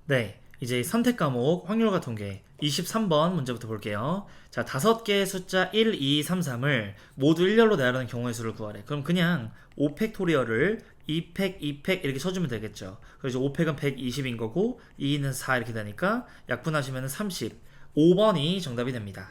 네, 이제 선택 과목 확률과 통계 23번 문제부터 볼게요. 자, 5개의 숫자 1, 2, 3, 3을 모두 일렬로 나열하는 경우의 수를 구하래. 그럼 그냥 5팩토리얼을 2팩, 2팩 이렇게 쳐주면 되겠죠. 그래서 5팩은 120인 거고 2는 4 이렇게 되니까 약분하시면 30. 5번이 정답이 됩니다.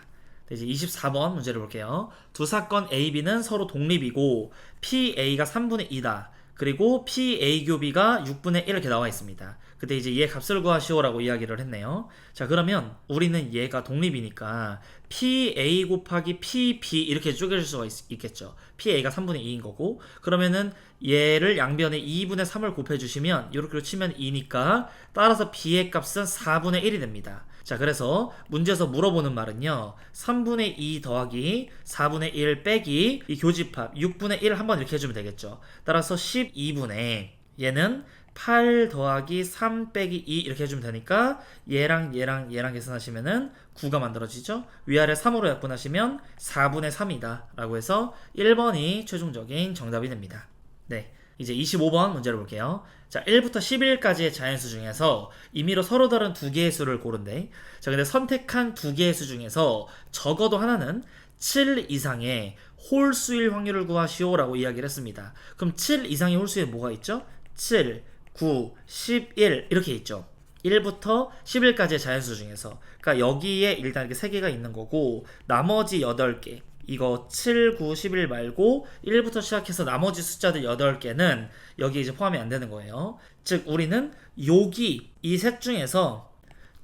네, 이제 24번 문제를 볼게요. 두 사건 A, B는 서로 독립이고 PA가 3분의 2다. 그리고 PA 교비가 6분의 1 이렇게 나와 있습니다. 그때 이제 얘 값을 구하시오라고 이야기를 했네요. 자, 그러면 우리는 얘가 독립이니까 PA 곱하기 PB 이렇게 쪼개질 수가 있겠죠. PA가 3분의 2인 거고, 그러면은 얘를 양변에 2분의 3을 곱해주시면 이렇게 치면 2니까 따라서 B의 값은 4분의 1이 됩니다. 자, 그래서 문제에서 물어보는 말은요, 3분의 2 더하기 4분의 1 빼기 이 교집합 6분의 1 한번 이렇게 해주면 되겠죠. 따라서 12분의 얘는 8 더하기 3 빼기 2 이렇게 해주면 되니까 얘랑 계산하시면은 9가 만들어지죠. 위아래 3으로 약분하시면 4분의 3이다 라고 해서 1번이 최종적인 정답이 됩니다. 네, 이제 25번 문제를 볼게요. 자, 1부터 11까지의 자연수 중에서 임의로 서로 다른 두 개의 수를 고른대. 자, 근데 선택한 두 개의 수 중에서 적어도 하나는 7 이상의 홀수일 확률을 구하시오라고 이야기를 했습니다. 그럼 7 이상의 홀수에 뭐가 있죠? 7, 9, 11 이렇게 있죠. 1부터 11까지의 자연수 중에서, 그러니까 여기에 일단 이렇게 3개가 있는 거고 나머지 8개, 이거 7, 9, 11 말고 1부터 시작해서 나머지 숫자들 8개는 여기에 이제 포함이 안 되는 거예요. 즉 우리는 여기 이 셋 중에서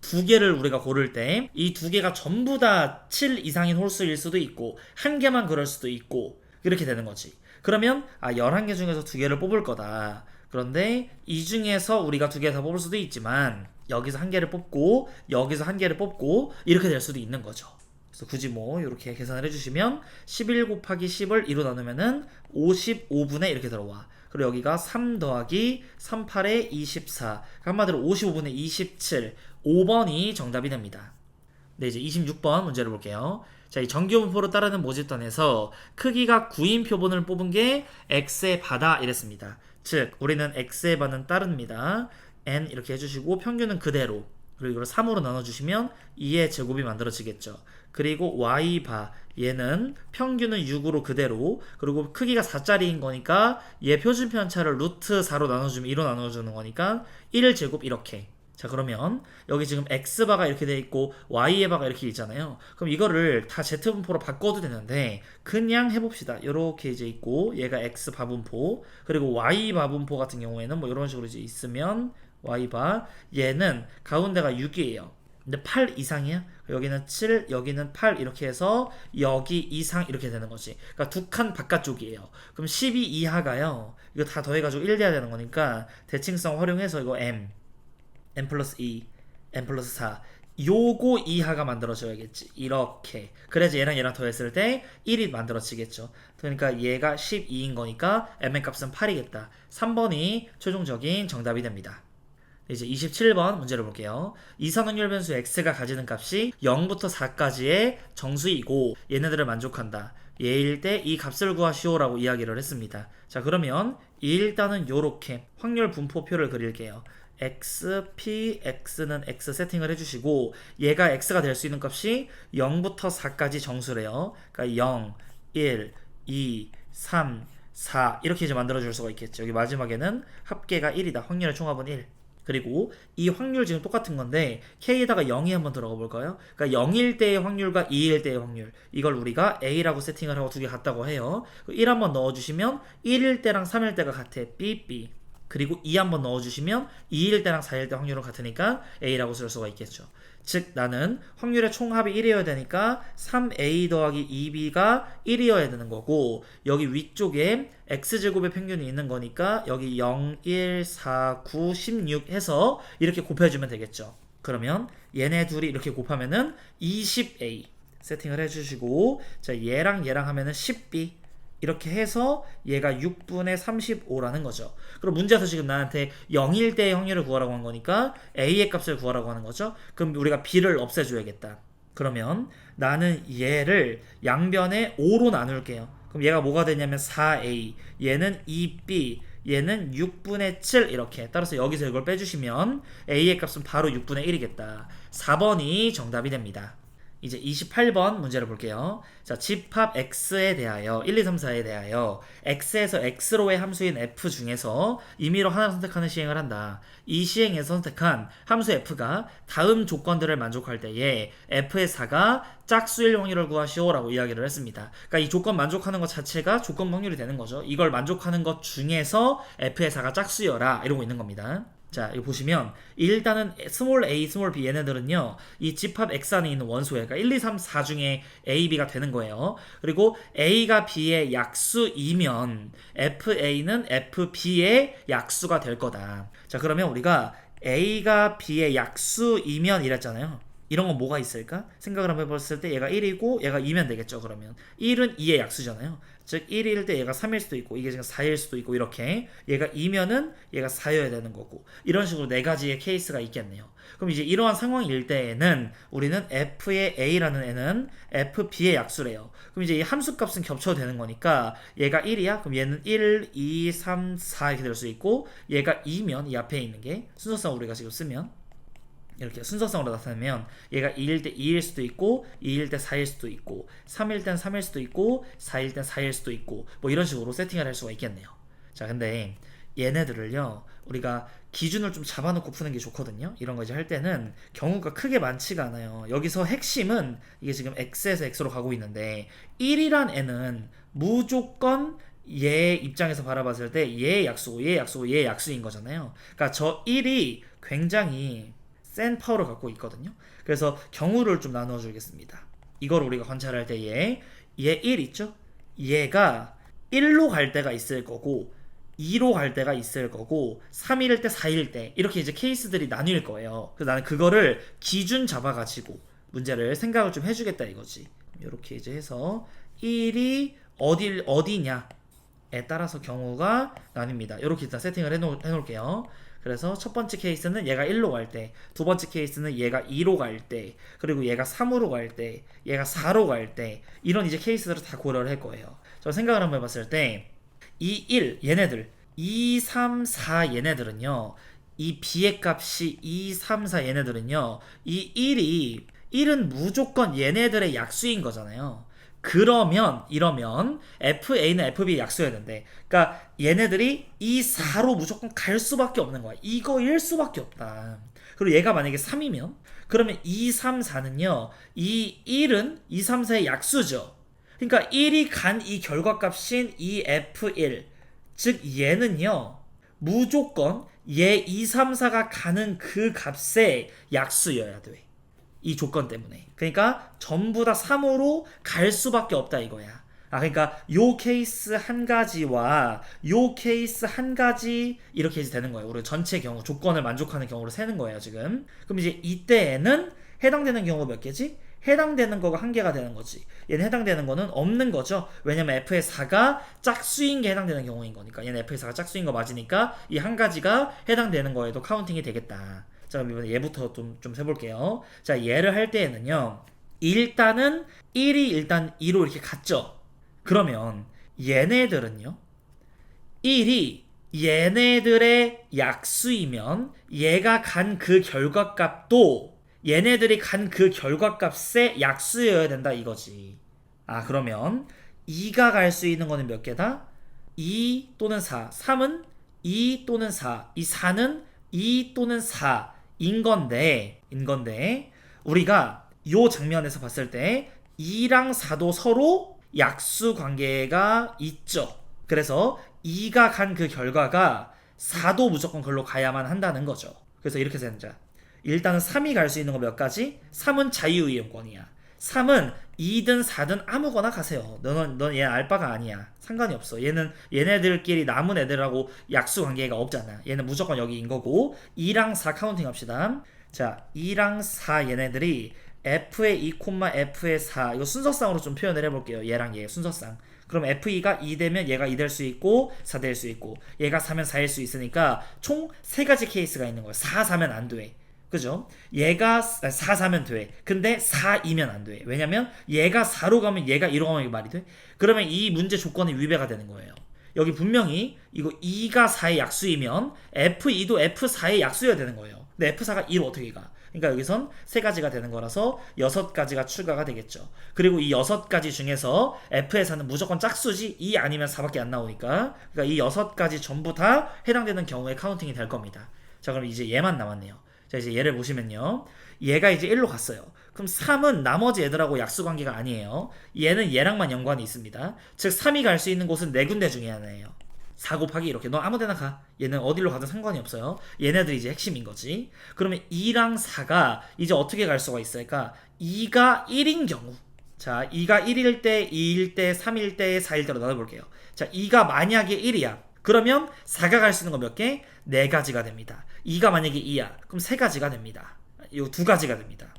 두 개를 우리가 고를 때 이 두 개가 전부 다 7 이상인 홀수일 수도 있고 한 개만 그럴 수도 있고 이렇게 되는 거지. 그러면 11개 중에서 두 개를 뽑을 거다. 그런데 이 중에서 우리가 두 개 다 뽑을 수도 있지만 여기서 한 개를 뽑고 여기서 한 개를 뽑고 이렇게 될 수도 있는 거죠. 그래서 굳이 뭐 이렇게 계산을 해주시면 11 곱하기 10을 2로 나누면은 55분의 이렇게 들어와. 그리고 여기가 3 더하기 38에 24. 한마디로 55분의 27. 5번이 정답이 됩니다. 네, 이제 26번 문제를 볼게요. 자, 이 정규분포로 따르는 모집단에서 크기가 9인 표본을 뽑은 게 x의 바다 이랬습니다. 즉, 우리는 x의 바는 따릅니다. n 이렇게 해주시고 평균은 그대로. 그리고 이걸 3으로 나눠주시면 2의 제곱이 만들어지겠죠. 그리고 y바 얘는 평균은 6으로 그대로, 그리고 크기가 4짜리인 거니까 얘 표준 편차를 루트 4로 나눠주면 2로 나눠주는 거니까 1제곱 이렇게. 자, 그러면 여기 지금 x바가 이렇게 돼 있고 y의 바가 이렇게 있잖아요. 그럼 이거를 다 z분포로 바꿔도 되는데 그냥 해봅시다. 이렇게 이제 있고 얘가 x바 분포, 그리고 y바 분포 같은 경우에는 뭐 이런 식으로 이제 있으면 y바 얘는 가운데가 6이에요. 근데 8 이상이야? 여기는 7, 여기는 8 이렇게 해서 여기 이상 이렇게 되는 거지. 그러니까 두 칸 바깥쪽이에요. 그럼 12 이하가요. 이거 다 더해가지고 1 돼야 되는 거니까 대칭성 활용해서 이거 n 플러스 2, n 플러스 4 요거 이하가 만들어져야겠지. 이렇게. 그래야지 얘랑 더했을 때 1이 만들어지겠죠. 그러니까 얘가 12인 거니까 m의 값은 8이겠다. 3번이 최종적인 정답이 됩니다. 이제 27번 문제를 볼게요. 이산확률 변수 x가 가지는 값이 0부터 4까지의 정수이고 얘네들을 만족한다. 얘일 때 이 값을 구하시오라고 이야기를 했습니다. 자, 그러면 일단은 요렇게 확률 분포표를 그릴게요. x, p, x는 x 세팅을 해주시고 얘가 x가 될 수 있는 값이 0부터 4까지 정수래요. 그러니까 0, 1, 2, 3, 4 이렇게 이제 만들어줄 수가 있겠죠. 여기 마지막에는 합계가 1이다. 확률의 총합은 1. 그리고 이 확률 지금 똑같은 건데 k에다가 0이 한번 들어가 볼까요? 그러니까 0일 때의 확률과 2일 때의 확률, 이걸 우리가 a라고 세팅을 하고 두 개 같다고 해요. 1 한번 넣어주시면 1일 때랑 3일 때가 같아. bb. 그리고 2 한번 넣어주시면 2일 때랑 4일 때 확률은 같으니까 a라고 쓸 수가 있겠죠. 즉 나는 확률의 총합이 1이어야 되니까 3a 더하기 2b가 1이어야 되는 거고, 여기 위쪽에 x제곱의 평균이 있는 거니까 여기 0, 1, 4, 9, 16 해서 이렇게 곱해주면 되겠죠. 그러면 얘네 둘이 이렇게 곱하면은 20a 세팅을 해주시고, 자 얘랑 하면은 10b 이렇게 해서 얘가 6분의 35라는 거죠. 그럼 문제에서 지금 나한테 0일 때의 확률을 구하라고 한 거니까 a의 값을 구하라고 하는 거죠. 그럼 우리가 b를 없애줘야겠다. 그러면 나는 얘를 양변에 5로 나눌게요. 그럼 얘가 뭐가 되냐면 4a, 얘는 2b, 얘는 6분의 7 이렇게. 따라서 여기서 이걸 빼주시면 a의 값은 바로 6분의 1이겠다. 4번이 정답이 됩니다. 이제 28번 문제를 볼게요. 자, 집합 x에 대하여 1, 2, 3, 4에 대하여 x에서 x로의 함수인 f 중에서 임의로 하나를 선택하는 시행을 한다. 이 시행에서 선택한 함수 f가 다음 조건들을 만족할 때에 f의 4가 짝수일 확률을 구하시오 라고 이야기를 했습니다. 그러니까 이 조건 만족하는 것 자체가 조건 확률이 되는 거죠. 이걸 만족하는 것 중에서 f의 4가 짝수여라 이러고 있는 겁니다. 자, 이거 보시면 일단은 스몰 a, 스몰 b 얘네들은요 이 집합 x 안에 있는 원소예요. 그러니까 1, 2, 3, 4 중에 a, b가 되는 거예요. 그리고 a가 b의 약수이면 fa는 fb의 약수가 될 거다. 자, 그러면 우리가 a가 b의 약수이면 이랬잖아요. 이런 건 뭐가 있을까? 생각을 한번 해봤을 때 얘가 1이고 얘가 2면 되겠죠. 그러면 1은 2의 약수잖아요. 즉 1일 때 얘가 3일 수도 있고 이게 지금 4일 수도 있고 이렇게 얘가 2면은 얘가 4여야 되는 거고 이런 식으로 네 가지의 케이스가 있겠네요. 그럼 이제 이러한 상황일 때에는 우리는 f의 a라는 애는 fb의 약수래요. 그럼 이제 이 함수값은 겹쳐도 되는 거니까 얘가 1이야? 그럼 얘는 1, 2, 3, 4 이렇게 될 수 있고 얘가 2면 이 앞에 있는 게 순서상 우리가 지금 쓰면 이렇게 순서상으로 나타내면 얘가 2일 때 2일 수도 있고 2일 때 4일 수도 있고 3일 땐 3일 수도 있고 4일 땐 4일 수도 있고 뭐 이런 식으로 세팅을 할 수가 있겠네요. 자, 근데 얘네들을요 우리가 기준을 좀 잡아놓고 푸는 게 좋거든요. 이런 거 이제 할 때는 경우가 크게 많지가 않아요. 여기서 핵심은 이게 지금 x에서 x로 가고 있는데 1이란 애는 무조건 얘 입장에서 바라봤을 때 얘의 약수고 얘의 약수고 얘의 약수인 거잖아요. 그러니까 저 1이 굉장히 센 파워를 갖고 있거든요. 그래서 경우를 좀 나누어 주겠습니다. 이걸 우리가 관찰할 때에 얘 1 있죠? 얘가 1로 갈 때가 있을 거고 2로 갈 때가 있을 거고 3일 때 4일 때 이렇게 이제 케이스들이 나뉠 거예요. 그래서 나는 그거를 기준 잡아가지고 문제를 생각을 좀 해주겠다 이거지. 이렇게 이제 해서 1이 어디냐에 따라서 경우가 나뉩니다. 이렇게 일단 세팅을 해놓을게요. 그래서 첫 번째 케이스는 얘가 1로 갈 때, 두 번째 케이스는 얘가 2로 갈 때, 그리고 얘가 3으로 갈 때, 얘가 4로 갈 때, 이런 이제 케이스들을 다 고려를 할 거예요. 저 생각을 한번 해봤을 때, 이 1, 얘네들, 2, 3, 4 얘네들은요, 이 b의 값이 2, 3, 4 얘네들은요, 이 1은 무조건 얘네들의 약수인 거잖아요. 이러면 FA는 FB의 약수여야 된대. 그러니까 얘네들이 이 4로 무조건 갈 수밖에 없는 거야. 이거일 수밖에 없다. 그리고 얘가 만약에 3이면 그러면 2, 3, 4는요. 이 1은 2, 3, 4의 약수죠. 그러니까 1이 간 이 결과값인 이 F1 즉 얘는요. 무조건 얘 2, 3, 4가 가는 그 값의 약수여야 돼. 이 조건 때문에. 그러니까 전부 다 3으로 갈 수밖에 없다 이거야. 그러니까 요 케이스 한 가지와 요 케이스 한 가지 이렇게 해서 되는 거예요. 우리 전체 경우 조건을 만족하는 경우로 세는 거예요 지금. 그럼 이제 이때에는 해당되는 경우가 몇 개지? 해당되는 거가 한 개가 되는 거지. 얘는 해당되는 거는 없는 거죠. 왜냐면 f의 4가 짝수인 게 해당되는 경우인 거니까. 얘는 f의 4가 짝수인 거 맞으니까 이 한 가지가 해당되는 거에도 카운팅이 되겠다. 자, 그럼 이번에 얘부터 좀 세볼게요. 자, 얘를 할 때에는요. 일단은 1이 일단 2로 이렇게 갔죠. 그러면 얘네들은요. 1이 얘네들의 약수이면 얘가 간 그 결과값도 얘네들이 간 그 결과값의 약수여야 된다 이거지. 그러면 2가 갈 수 있는 거는 몇 개다? 2 또는 4. 3은 2 또는 4. 이 4는 2 또는 4인 건데 우리가 이 장면에서 봤을 때 2랑 4도 서로 약수 관계가 있죠. 그래서 2가 간 그 결과가 4도 무조건 걸로 가야만 한다는 거죠. 그래서 이렇게 생자. 일단은 3이 갈 수 있는 거 몇 가지? 3은 자유이용권이야. 3은 2든 4든 아무거나 가세요. 넌 얘 알바가 아니야. 상관이 없어. 얘네들끼리 남은 애들하고 약수 관계가 없잖아. 얘는 무조건 여기인 거고 2랑 4 카운팅 합시다. 자, 2랑 4 얘네들이 F의 2, F의 4 이거 순서상으로 좀 표현을 해볼게요. 얘랑 얘 순서상. 그럼 F2가 2 되면 얘가 2 될 수 있고 4 될 수 있고 얘가 4면 4일 수 있으니까 총 3가지 케이스가 있는 거예요. 4, 4면 안 돼. 그죠? 얘가 4, 4면 돼. 근데 4이면 안 돼. 왜냐면 얘가 4로 가면 얘가 1로 가면 이게 말이 돼? 그러면 이 문제 조건이 위배가 되는 거예요. 여기 분명히 이거 2가 4의 약수이면 F2도 F4의 약수여야 되는 거예요. 근데 F4가 2로 어떻게 가? 그러니까 여기선 3가지가 되는 거라서 6가지가 추가가 되겠죠. 그리고 이 6가지 중에서 F에서는 무조건 짝수지 2 아니면 4밖에 안 나오니까, 그러니까 이 6가지 전부 다 해당되는 경우에 카운팅이 될 겁니다. 자, 그럼 이제 얘만 남았네요. 자, 이제 얘를 보시면요, 얘가 이제 1로 갔어요. 그럼 3은 나머지 애들하고 약수관계가 아니에요. 얘는 얘랑만 연관이 있습니다. 즉 3이 갈 수 있는 곳은 4군데 중에 하나예요. 4 곱하기 이렇게, 너 아무데나 가. 얘는 어디로 가든 상관이 없어요. 얘네들이 이제 핵심인 거지. 그러면 2랑 4가 이제 어떻게 갈 수가 있을까? 2가 1인 경우, 자 2가 1일 때, 2일 때, 3일 때, 4일 때로 나눠볼게요. 자 2가 만약에 1이야. 그러면 4가 갈 수 있는 거 몇 개? 4가지가 됩니다. 2가 만약에 2야. 그럼 3가지가 됩니다. 요 2가지가 됩니다.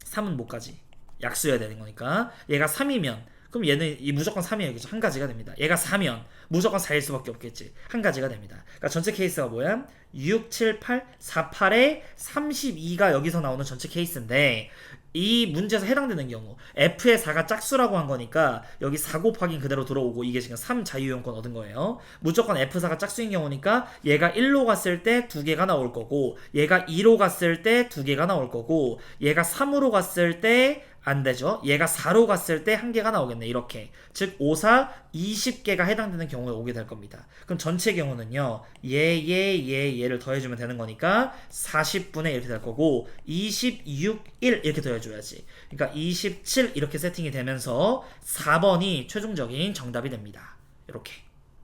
3은 못 가지. 약수여야 되는 거니까. 얘가 3이면 그럼 얘는 무조건 3이어야겠죠. 한 가지가 됩니다. 얘가 4면 무조건 4일 수밖에 없겠지. 한 가지가 됩니다. 그러니까 전체 케이스가 뭐야? 6, 7, 8, 4, 8에 32가 여기서 나오는 전체 케이스인데, 이 문제에서 해당되는 경우 F의 4가 짝수라고 한 거니까 여기 4 곱하기는 그대로 들어오고, 이게 지금 3 자유이용권 얻은 거예요. 무조건 F4가 짝수인 경우니까 얘가 1로 갔을 때 2개가 나올 거고, 얘가 2로 갔을 때 2개가 나올 거고, 얘가 3으로 갔을 때 안 되죠. 얘가 4로 갔을 때 1개가 나오겠네. 이렇게. 즉 5, 4, 20개가 해당되는 경우에 오게 될 겁니다. 그럼 전체 경우는요, 얘를 더해주면 되는 거니까 40분의 이렇게 될 거고, 26, 1 이렇게 더해줘야지. 그러니까 27 이렇게 세팅이 되면서 4번이 최종적인 정답이 됩니다. 이렇게.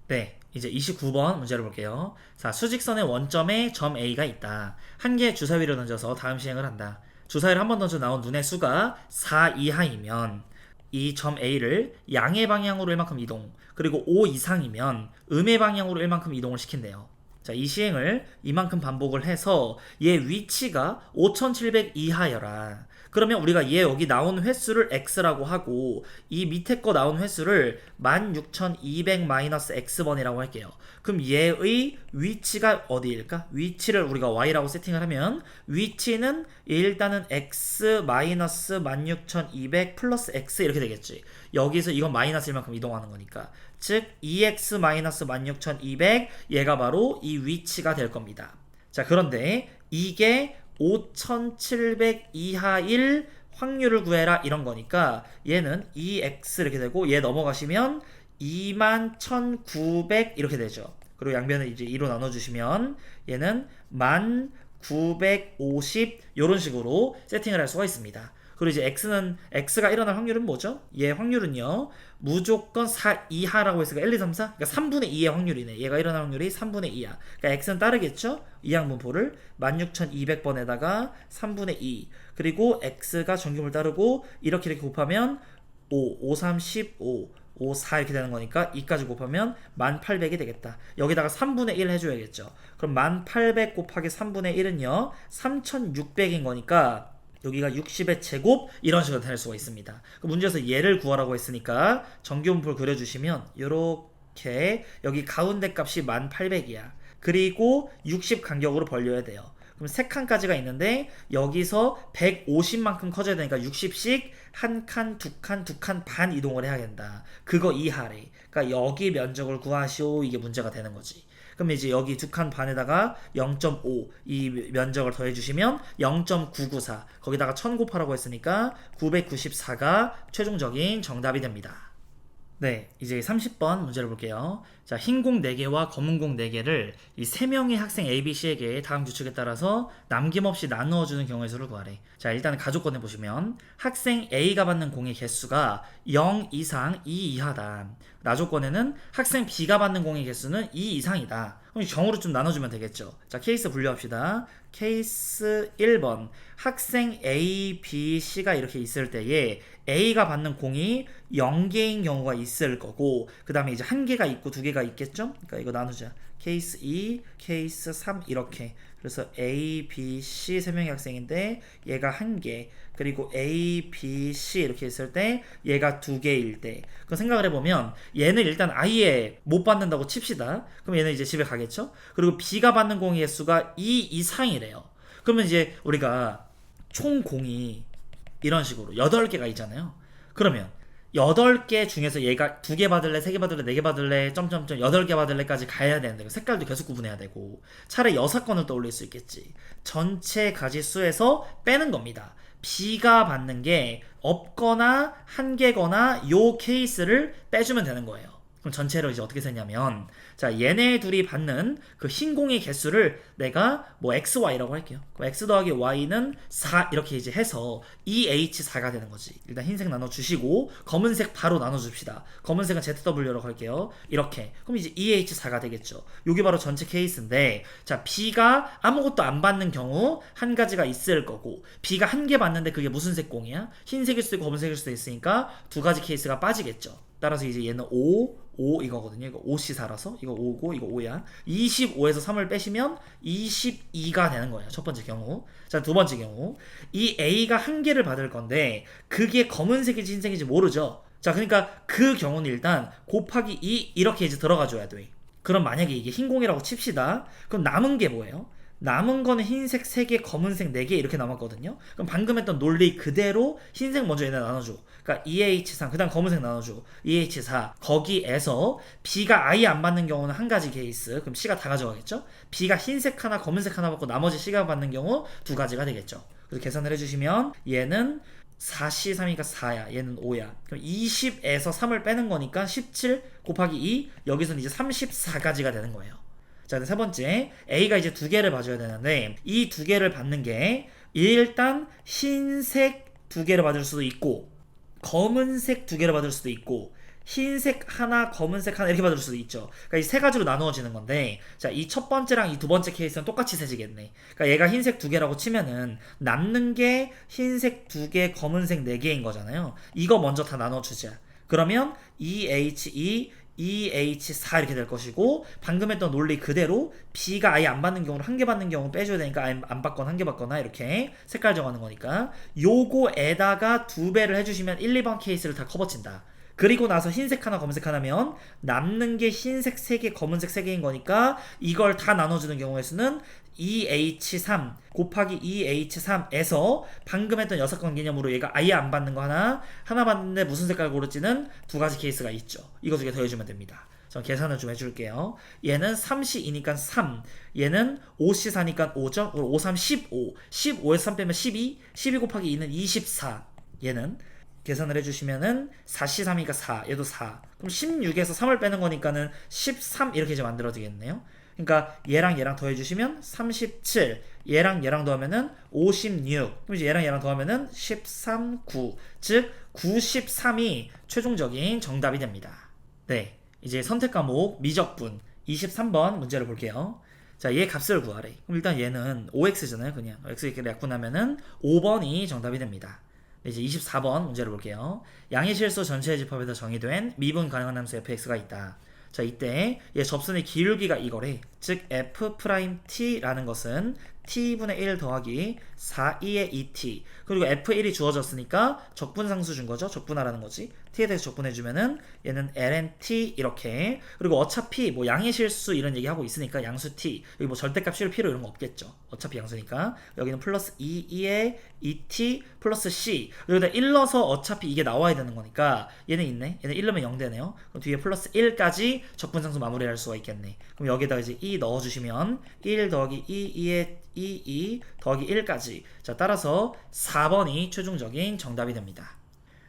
네, 이제 29번 문제를 볼게요. 자, 수직선의 원점에 점 A가 있다. 한 개의 주사위를 던져서 다음 시행을 한다. 주사위를 한 번 던져 나온 눈의 수가 4 이하이면 이 점 A를 양의 방향으로 1만큼 이동, 그리고 5 이상이면 음의 방향으로 1만큼 이동을 시킨대요. 자, 이 시행을 이만큼 반복을 해서 얘 위치가 5700 이하여라. 그러면 우리가 얘 여기 나온 횟수를 x라고 하고, 이 밑에 거 나온 횟수를 16200-x번이라고 할게요. 그럼 얘의 위치가 어디일까? 위치를 우리가 y라고 세팅을 하면 위치는 일단은 x-16200 플러스 x 이렇게 되겠지. 여기서 이건 마이너스일 만큼 이동하는 거니까, 즉 2x-16200, 얘가 바로 이 위치가 될 겁니다. 자, 그런데 이게 5700 이하일 확률을 구해라 이런 거니까 얘는 2x 이렇게 되고, 얘 넘어가시면 21900 이렇게 되죠. 그리고 양변을 이제 2로 나눠주시면 얘는 1950 이런 식으로 세팅을 할 수가 있습니다. 그리고 이제 x가 일어날 확률은 뭐죠? 얘 확률은요, 무조건 4 이하라고 했으니까 1, 2, 3, 4, 그러니까 3분의 2의 확률이네. 얘가 일어날 확률이 3분의 2야. 그러니까 x는 따르겠죠? 이항분포를 16200번에다가 3분의 2, 그리고 x가 정규물 따르고 이렇게 곱하면 5, 3, 15, 5, 4 이렇게 되는 거니까 2까지 곱하면 1800이 되겠다. 여기다가 3분의 1 해줘야겠죠. 그럼 1800 곱하기 3분의 1은요 3600인 거니까 여기가 60의 제곱 이런 식으로 될 수가 있습니다. 그 문제에서 얘를 구하라고 했으니까 정규분포를 그려주시면 이렇게 여기 가운데 값이 1800이야. 그리고 60 간격으로 벌려야 돼요. 그럼 3칸까지가 있는데 여기서 150만큼 커져야 되니까 60씩 한 칸, 두 칸, 두 칸 반 이동을 해야 된다. 그거 이하래. 그러니까 여기 면적을 구하시오, 이게 문제가 되는 거지. 그럼 이제 여기 두 칸 반에다가 0.5 이 면적을 더해주시면 0.994, 거기다가 1000 곱하라고 했으니까 994가 최종적인 정답이 됩니다. 네, 이제 30번 문제를 볼게요. 자, 흰 공 4개와 검은 공 4개를 이 3명의 학생 A, B, C에게 다음 규칙에 따라서 남김없이 나누어주는 경우의 수를 구하래. 자, 일단 가족권에 보시면 학생 A가 받는 공의 개수가 0 이상 2 이하다. 나조건에는 학생 B가 받는 공의 개수는 2 이상이다. 그럼 경우로 좀 나눠주면 되겠죠. 자, 케이스 분류합시다. 케이스 1번, 학생 A, B, C가 이렇게 있을 때에 A가 받는 공이 0개인 경우가 있을 거고, 그 다음에 이제 1개가 있고 2개가 있겠죠? 그러니까 이거 나누자. 케이스 2, 케이스 3 이렇게. 그래서 A, B, C 3명의 학생인데 얘가 1개, 그리고 A, B, C 이렇게 있을 때 얘가 2개일 때, 그 생각을 해보면 얘는 일단 아예 못 받는다고 칩시다. 그럼 얘는 이제 집에 가겠죠? 그리고 B가 받는 공의 개수가 2 이상이래요. 그러면 이제 우리가 총 공이 이런 식으로 8개가 있잖아요. 그러면 8개 중에서 얘가 2개 받을래, 3개 받을래, 4개 받을래, 점점점 8개 받을래까지 가야 되는데 색깔도 계속 구분해야 되고 차라리 6건을 떠올릴 수 있겠지. 전체 가지수에서 빼는 겁니다. B가 받는 게 없거나 한 개거나 요 케이스를 빼주면 되는 거예요. 그럼 전체로 이제 어떻게 쓰냐면 자 얘네 둘이 받는 그 흰 공의 개수를 내가 뭐 XY라고 할게요. 그럼 X 더하기 Y는 4 이렇게 이제 해서 EH4가 되는 거지. 일단 흰색 나눠주시고 검은색 바로 나눠줍시다. 검은색은 ZW라고 할게요. 이렇게 그럼 이제 EH4가 되겠죠. 요게 바로 전체 케이스인데 자 B가 아무것도 안 받는 경우 한 가지가 있을 거고 B가 한 개 받는데 그게 무슨 색 공이야? 흰색일 수도 있고 검은색일 수도 있으니까 두 가지 케이스가 빠지겠죠. 따라서 이제 얘는 5 이거거든요. 이거 5C4라서 이거 5고 이거 5야. 25에서 3을 빼시면 22가 되는 거예요. 첫 번째 경우. 자, 두 번째 경우. 이 A가 한 개를 받을 건데 그게 검은색인지 흰색인지 모르죠. 자, 그러니까 그 경우는 일단 곱하기 2 이렇게 이제 들어가 줘야 돼. 그럼 만약에 이게 흰 공이라고 칩시다. 그럼 남은 게 뭐예요? 남은 거는 흰색 3개, 검은색 4개 이렇게 남았거든요. 그럼 방금 했던 논리 그대로 흰색 먼저 얘네 나눠줘. 그러니까 EH3, 그 다음 검은색 나눠줘. EH4. 거기에서 B가 아예 안 받는 경우는 한 가지 케이스. 그럼 C가 다 가져가겠죠? B가 흰색 하나, 검은색 하나 받고 나머지 C가 받는 경우 두 가지가 되겠죠. 그래서 계산을 해주시면 얘는 4C3이니까 4야. 얘는 5야. 그럼 20에서 3을 빼는 거니까 17 곱하기 2. 여기서는 이제 34가지가 되는 거예요. 자, 세 번째. A가 이제 두 개를 봐줘야 되는데 이 두 개를 받는 게 일단 흰색 두 개를 받을 수도 있고 검은색 두 개를 받을 수도 있고 흰색 하나, 검은색 하나 이렇게 받을 수도 있죠. 그러니까 이 세 가지로 나누어지는 건데 자, 이 첫 번째랑 이 두 번째 케이스는 똑같이 세지겠네. 그러니까 얘가 흰색 두 개라고 치면은 남는 게 흰색 두 개, 검은색 네 개인 거잖아요. 이거 먼저 다 나눠주자. 그러면 EH2 EH4 이렇게 될 것이고 방금 했던 논리 그대로 B가 아예 안 받는 경우를 한 개 받는 경우 빼줘야 되니까 안 받거나 한 개 받거나 이렇게 색깔 정하는 거니까 요거에다가 2배를 해주시면 1, 2번 케이스를 다 커버친다. 그리고 나서 흰색 하나 검은색 하나면 남는 게 흰색 3개 검은색 3개인 거니까 이걸 다 나눠주는 경우의 수는 EH3 곱하기 EH3에서 방금 했던 6건 개념으로 얘가 아예 안 받는 거 하나 받는데 무슨 색깔 고를지는 두 가지 케이스가 있죠. 이거 두 개 더해주면 됩니다. 저 계산을 좀 해줄게요. 얘는 3C2니까 3 얘는 5C4니까 5죠. 5, 3, 15 15에서 3 빼면 12 12 곱하기 2는 24 얘는 계산을 해주시면은 4C3이니까 4 얘도 4 그럼 16에서 3을 빼는 거니까는 13 이렇게 이제 만들어지겠네요. 그러니까 얘랑 더해주시면 37 얘랑 더하면은 56 그럼 이제 얘랑 더하면은 13, 9 즉 93이 최종적인 정답이 됩니다. 네, 이제 선택 과목 미적분 23번 문제를 볼게요. 자, 얘 값을 구하래. 그럼 일단 얘는 5x잖아요. 그냥 x 이렇게 약분하면은 5번이 정답이 됩니다. 이제 24번 문제를 볼게요. 양의 실수 전체의 집합에서 정의된 미분 가능한 함수 fx가 있다. 자, 이때 얘 접선의 기울기가 이거래. 즉 f't라는 것은 t분의 1 더하기 4e의 2t 그리고 f1이 주어졌으니까 적분상수 준 거죠. 적분하라는 거지. t에 대해서 적분해주면은 얘는 ln t 이렇게 그리고 어차피 뭐 양의 실수 이런 얘기 하고 있으니까 양수 t 여기 뭐 절대값 실 필요 이런 거 없겠죠. 어차피 양수니까 여기는 플러스 2의 2t 플러스 c 여기다 1 넣어서 어차피 이게 나와야 되는 거니까 얘는 있네. 얘는 1 넣으면 0 되네요. 그럼 뒤에 플러스 1까지 적분상수 마무리할 수가 있겠네. 그럼 여기다가 이제 2 넣어주시면 1 더하기 2의 2 더하기 1까지 자 따라서 4번이 최종적인 정답이 됩니다.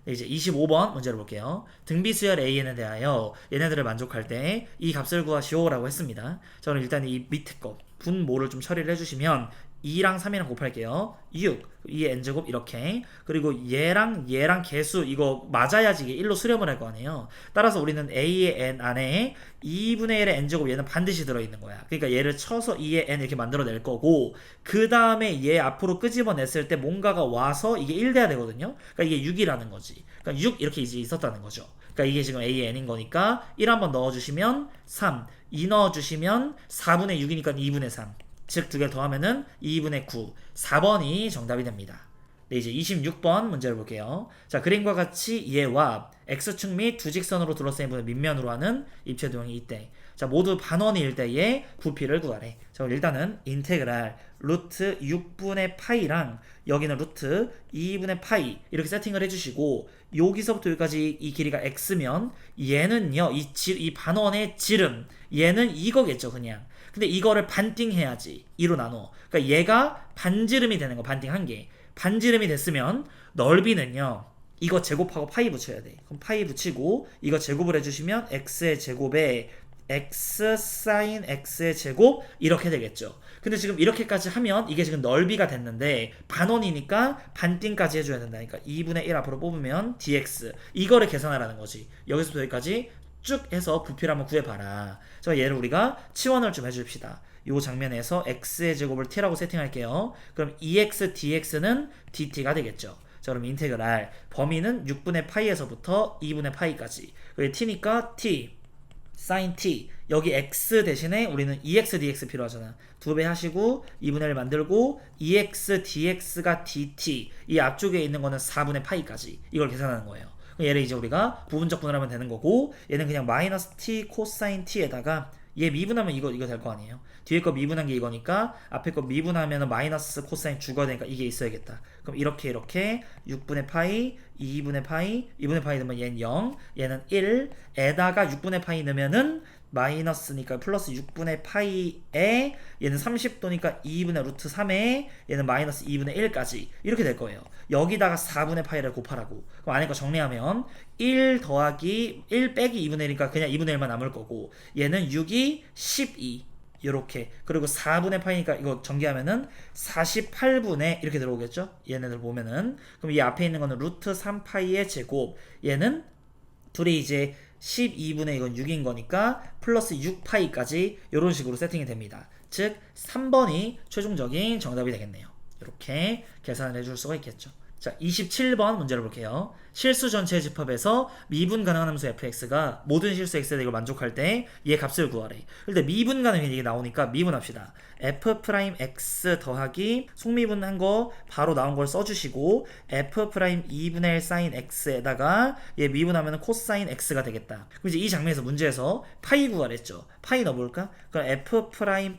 네, 이제 25번 문제를 볼게요. 등비수열 AN에 대하여 얘네들을 만족할 때 이 값을 구하시오 라고 했습니다. 저는 일단 이 밑에 거 분모를 좀 처리를 해주시면 2랑 3이랑 곱할게요. 6 2의 n제곱 이렇게 그리고 얘랑 개수 이거 맞아야지 이게 1로 수렴을 할 거 아니에요. 따라서 우리는 a의 n 안에 2분의 1의 n제곱 얘는 반드시 들어있는 거야. 그러니까 얘를 쳐서 2의 n 이렇게 만들어낼 거고 그 다음에 얘 앞으로 끄집어냈을 때 뭔가가 와서 이게 1 돼야 되거든요. 그러니까 이게 6이라는 거지. 그러니까 6 이렇게 이제 있었다는 거죠. 그러니까 이게 지금 a의 n인 거니까 1 한번 넣어주시면 3 2 넣어주시면 4분의 6이니까 2분의 3 즉 두 개 더하면은 2분의 9 4번이 정답이 됩니다. 네, 이제 26번 문제를 볼게요. 자, 그림과 같이 얘와 x축 및 두 직선으로 둘러싸인 분의 밑면으로 하는 입체 도형이 있대. 자, 모두 반원일 때의 부피를 구하래. 자, 그럼 일단은 인테그랄 루트 6분의 파이랑 여기는 루트 2분의 파이 이렇게 세팅을 해주시고, 여기서부터 여기까지 이 길이가 x면 얘는요, 이 반원의 지름 얘는 이거겠죠 그냥. 근데 이거를 반띵해야지 2로 나눠. 그러니까 얘가 반지름이 되는 거, 반띵 한 개. 반지름이 됐으면 넓이는요, 이거 제곱하고 파이 붙여야 돼. 그럼 파이 붙이고 이거 제곱을 해주시면 x의 제곱에 x 사인 x의 제곱 이렇게 되겠죠. 근데 지금 이렇게까지 하면 이게 지금 넓이가 됐는데 반원이니까 반띵까지 해줘야 된다. 그러니까 2분의 1 앞으로 뽑으면 dx 이거를 계산하라는 거지. 여기서부터 여기까지 쭉 해서 부피를 한번 구해봐라. 자, 얘를 우리가 치원을 좀 해줍시다. 이 장면에서 x의 제곱을 t라고 세팅할게요. 그럼 2x dx는 dt 가 되겠죠. 자, 그럼 인테그랄 범위는 6분의 파이에서부터 2분의 파이까지. 그리고 t니까 t sin t, 여기 x 대신에 우리는 2x dx 필요하잖아. 2배 하시고 2분의 1 만들고 2x dx가 dt, 이 앞쪽에 있는 거는 4분의 파이까지 이걸 계산하는 거예요. 얘를 이제 우리가 부분적 분할하면 되는 거고, 얘는 그냥 마이너스 t 코사인 t에다가 얘 미분하면 이거 될 거 아니에요. 뒤에 거 미분한 게 이거니까 앞에 거 미분하면 마이너스 코사인 죽어야 되니까 이게 있어야겠다. 그럼 이렇게 6분의 파이 2분의 파이 2분의 파이 넣으면 얘는 0, 얘는 1 에다가 6분의 파이 넣으면은 마이너스니까 플러스 6분의 파이에 얘는 30도니까 2분의 루트 3에 얘는 마이너스 2분의 1까지 이렇게 될 거예요. 여기다가 4분의 파이를 곱하라고. 그럼 안에 거 정리하면 1 더하기 1 빼기 2분의 1이니까 그냥 2분의 1만 남을 거고, 얘는 6이 12 요렇게. 그리고 4분의 파이니까 이거 전개하면은 48분의 이렇게 들어오겠죠. 얘네들 보면은. 그럼 이 앞에 있는 거는 루트 3파이의 제곱, 얘는 둘이 이제 12분의 이건 6인 거니까 플러스 6파이까지 이런 식으로 세팅이 됩니다. 즉 3번이 최종적인 정답이 되겠네요. 이렇게 계산을 해줄 수가 있겠죠. 자, 27번 문제를 볼게요. 실수 전체 집합에서 미분 가능한 함수 fx가 모든 실수 x에 이걸 만족할 때 얘 값을 구하래. 일단 미분 가능한 이게 나오니까 미분합시다. f'x 더하기 속미분한 거 바로 나온 걸 써주시고 f'2분의 1 사인 x에다가 얘 미분하면 코사인 x가 되겠다. 그럼 이제 이 장면에서 문제에서 파이 구하랬죠. 파이 넣어볼까? 그럼 f'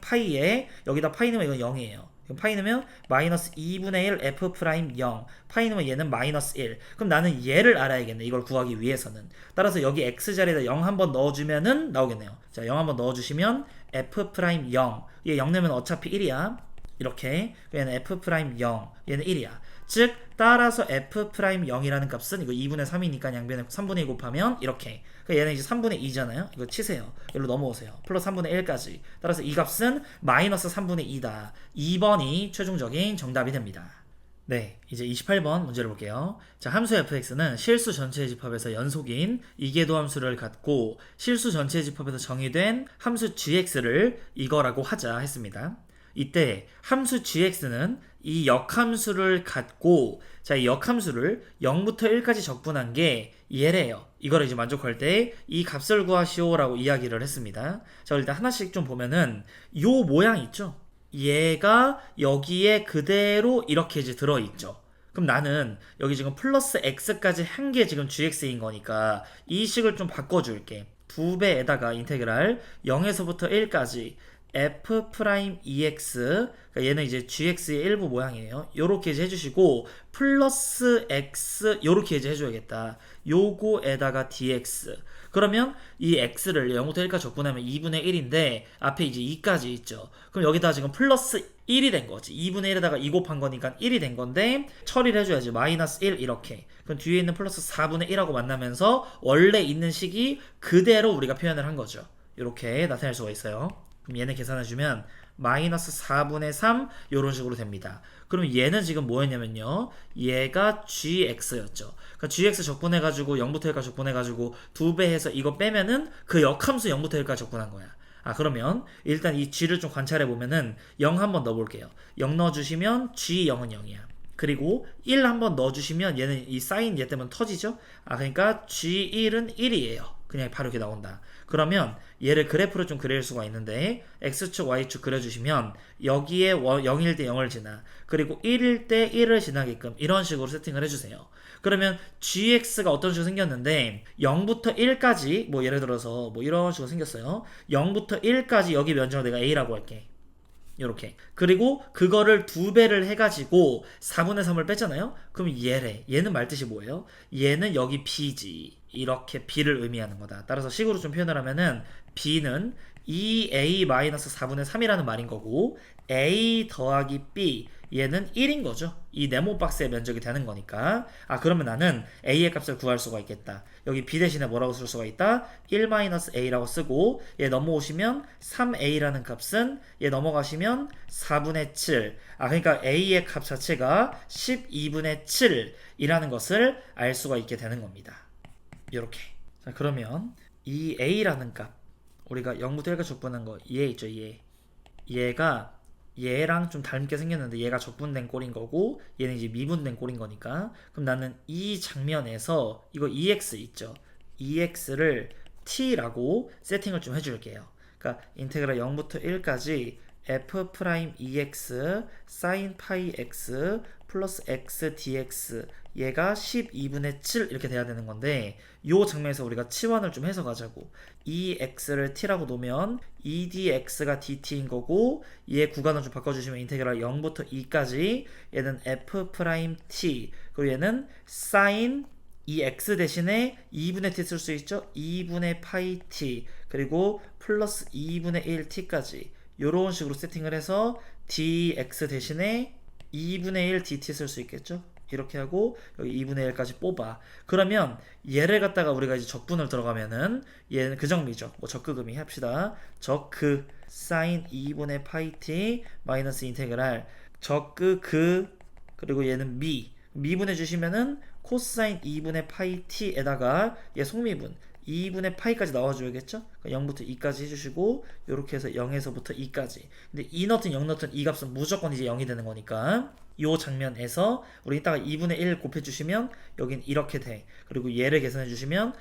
파이에 여기다 파이 넣으면 이건 0이에요. 그럼 파이 넣으면 마이너스 2분의 1 f 프라임 0, 파이 넣으면 얘는 마이너스 1. 그럼 나는 얘를 알아야겠네, 이걸 구하기 위해서는. 따라서 여기 x 자리에다 0 한번 넣어주면은 나오겠네요. 자, 0 한번 넣어주시면 f 프라임 0, 얘 0 넣으면 어차피 1이야. 이렇게. 얘는 f 프라임 0, 얘는 1이야. 즉 따라서 f 프라임 0이라는 값은 이거 2분의 3이니까 양변에 3분의 2 곱하면 이렇게. 그러니까 얘는 이제 3분의 2잖아요. 이거 치세요. 여기로 넘어오세요. 플러스 3분의 1까지. 따라서 이 값은 마이너스 3분의 2다. 2번이 최종적인 정답이 됩니다. 네, 이제 28번 문제를 볼게요. 자, 함수 fx는 실수 전체의 집합에서 연속인 이계도 함수를 갖고 실수 전체의 집합에서 정의된 함수 gx를 이거라고 하자 했습니다. 이때 함수 gx는 이 역함수를 갖고, 자, 이 역함수를 0부터 1까지 적분한 게 얘래요. 이거를 이제 만족할 때 이 값을 구하시오라고 이야기를 했습니다. 자, 일단 하나씩 좀 보면은 요 모양 있죠? 얘가 여기에 그대로 이렇게 이제 들어있죠. 그럼 나는 여기 지금 플러스 x까지 한 게 지금 gx인 거니까 이 식을 좀 바꿔줄게. 2배에다가 인테그랄 0에서부터 1까지 f'2x, 그러니까 얘는 이제 gx의 일부 모양이에요. 요렇게 이제 해주시고 플러스 x 요렇게 이제 해줘야겠다. 요거에다가 dx. 그러면 이 x를 0부터 1까지 적분하면 2분의 1인데 앞에 이제 2까지 있죠. 그럼 여기다 지금 플러스 1이 된 거지. 2분의 1에다가 2 곱한 거니까 1이 된 건데 처리를 해줘야지. 마이너스 1 이렇게. 그럼 뒤에 있는 플러스 4분의 1하고 만나면서 원래 있는 식이 그대로 우리가 표현을 한 거죠. 이렇게 나타낼 수가 있어요. 그럼 얘는 계산해주면 마이너스 4분의 3 이런 식으로 됩니다. 그럼 얘는 지금 뭐였냐면요, 얘가 gx였죠. 그러니까 gx 적분해가지고 0부터 1까지 적분해가지고 2배 해서 이거 빼면은 그 역함수 0부터 1까지 적분한 거야. 아, 그러면 일단 이 g를 좀 관찰해보면은 0 한번 넣어볼게요. 0 넣어주시면 g0은 0이야. 그리고 1 한번 넣어주시면 얘는 이 사인 얘 때문에 터지죠. 아, 그러니까 g1은 1이에요. 그냥 바로 이렇게 나온다. 그러면 얘를 그래프로 좀 그릴 수가 있는데 x축 y축 그려주시면 여기에 0일 때 0을 지나 그리고 1일 때 1을 지나게끔 이런 식으로 세팅을 해주세요. 그러면 gx가 어떤 식으로 생겼는데 0부터 1까지 뭐 예를 들어서 뭐 이런 식으로 생겼어요. 0부터 1까지 여기 면적을 내가 a라고 할게. 요렇게. 그리고 그거를 2배를 해가지고 4분의 3을 뺐잖아요? 그럼 얘래. 얘는 말뜻이 뭐예요? 얘는 여기 b지. 이렇게 b를 의미하는 거다. 따라서 식으로 좀 표현을 하면은 b는 2a-4분의 3이라는 말인 거고 a 더하기 b 얘는 1인 거죠. 이 네모 박스의 면적이 되는 거니까. 아, 그러면 나는 a의 값을 구할 수가 있겠다. 여기 b 대신에 뭐라고 쓸 수가 있다? 1-a라고 쓰고 얘 넘어오시면 3a라는 값은 얘 넘어가시면 4분의 7. 아, 그러니까 a의 값 자체가 12분의 7이라는 것을 알 수가 있게 되는 겁니다. 이렇게. 자, 그러면 이 a라는 값 우리가 0부터 1까지 적분한 거 얘 있죠, 얘가 얘랑 좀 닮게 생겼는데 얘가 적분된 꼴인 거고 얘는 이제 미분된 꼴인 거니까 그럼 나는 이 장면에서 이거 EX 있죠, EX를 T라고 세팅을 좀 해줄게요. 그러니까 인테그랄 0부터 1까지 f'(EX) sin 파이 x 플러스 x dx 얘가 12분의 7 이렇게 돼야 되는 건데 이 장면에서 우리가 치환을 좀 해서 가자고. 이 x를 t라고 놓으면 이 dx가 dt인 거고 얘 구간을 좀 바꿔주시면 인테그랄 0부터 2까지 얘는 f'(t) 그리고 얘는 sin 이 x 대신에 2분의 t 쓸 수 있죠. 2분의 파이 t 그리고 플러스 2분의 1t까지 요런 식으로 세팅을 해서 dx 대신에 2분의 1 dt 쓸 수 있겠죠. 이렇게 하고 여기 2분의 1까지 뽑아. 그러면 얘를 갖다가 우리가 이제 적분을 들어가면은 얘는 그 정리죠. 뭐 적그금이 합시다. 적그 sin 2분의 파이 t 마이너스 인테그랄 적그 그리고 얘는 미분해 주시면은 코사인 2분의 파이 t에다가 얘 속미분 2분의 파이까지 나와줘야겠죠? 그러니까 0부터 2까지 해주시고 이렇게 해서 0에서부터 2까지. 근데 2 넣든 0 넣든 이 값은 무조건 이제 0이 되는 거니까 이 장면에서 우리 이따가 2분의 1 곱해주시면 여긴 이렇게 돼. 그리고 얘를 계산해주시면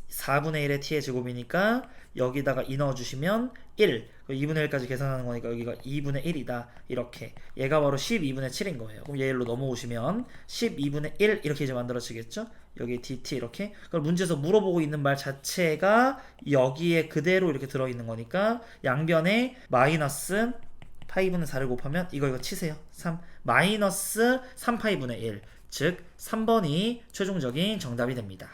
4분의 1의 t의 제곱이니까 여기다가 2 넣어주시면 1. 2분의 1까지 계산하는 거니까 여기가 2분의 1이다. 이렇게. 얘가 바로 12분의 7인 거예요. 그럼 얘로 넘어오시면 12분의 1 이렇게 이제 만들어지겠죠? 여기 dt 이렇게. 그럼 문제에서 물어보고 있는 말 자체가 여기에 그대로 이렇게 들어있는 거니까 양변에 마이너스 파이분의 4를 곱하면 이거 치세요. 3 마이너스 3파이분의 1. 즉 3번이 최종적인 정답이 됩니다.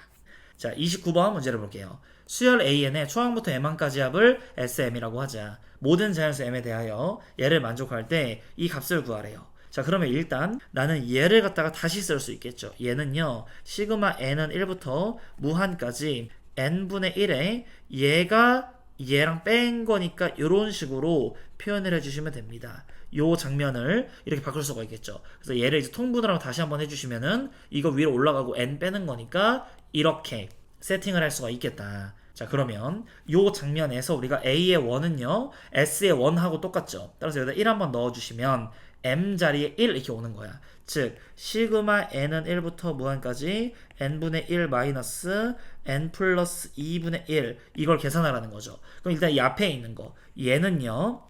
자, 29번 문제를 볼게요. 수열 AN의 초항부터 M항까지 합을 SM이라고 하자. 모든 자연수 M에 대하여 얘를 만족할 때 이 값을 구하래요. 자, 그러면 일단 나는 얘를 갖다가 다시 쓸 수 있겠죠. 얘는요, 시그마 n은 1부터 무한까지 n분의 1에 얘가 얘랑 뺀 거니까 이런 식으로 표현을 해주시면 됩니다. 요 장면을 이렇게 바꿀 수가 있겠죠. 그래서 얘를 이제 통분을 하고 다시 한번 해주시면은 이거 위로 올라가고 n 빼는 거니까 이렇게 세팅을 할 수가 있겠다. 자, 그러면 요 장면에서 우리가 A의 1은요 S의 1하고 똑같죠. 따라서 여기다 1 한번 넣어주시면 M 자리에 1 이렇게 오는 거야. 즉 시그마 n은 1부터 무한까지 n분의 1 마이너스 n 플러스 2분의 1 이걸 계산하라는 거죠. 그럼 일단 이 앞에 있는 거 얘는요